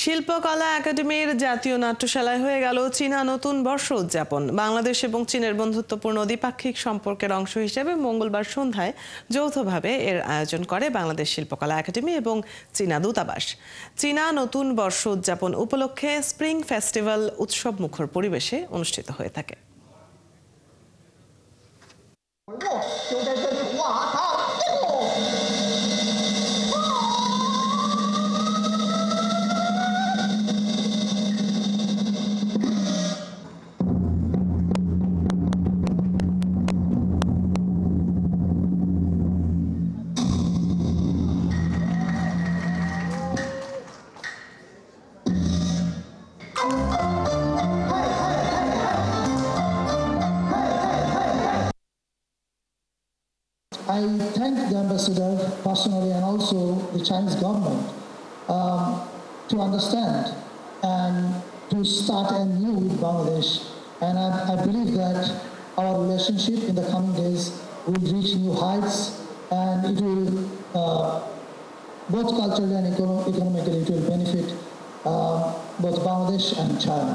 শিল্পকলা একাডেমির জাতীয় নাট্যশালায় হয়ে গেল চীনা নতুন বর্ষ উদযাপন। বাংলাদেশ এবং চীনের বন্ধুত্বপূর্ণ দ্বিপাক্ষিক সম্পর্কের অংশ হিসেবে মঙ্গলবার সন্ধ্যায় যৌথভাবে এর আয়োজন করে বাংলাদেশ শিল্পকলা একাডেমি এবং চীনা দূতাবাস। চীনা নতুন বর্ষ উদযাপন উপলক্ষে স্প্রিং ফেস্টিভ্যাল উৎসব মুখর পরিবেশে অনুষ্ঠিত হয়ে থাকে। I thank the ambassador personally and also the Chinese government to understand and to start anew with Bangladesh. And I believe that our relationship in the coming days will reach new heights, and it will both culturally and economically it will benefit both Bangladesh and China.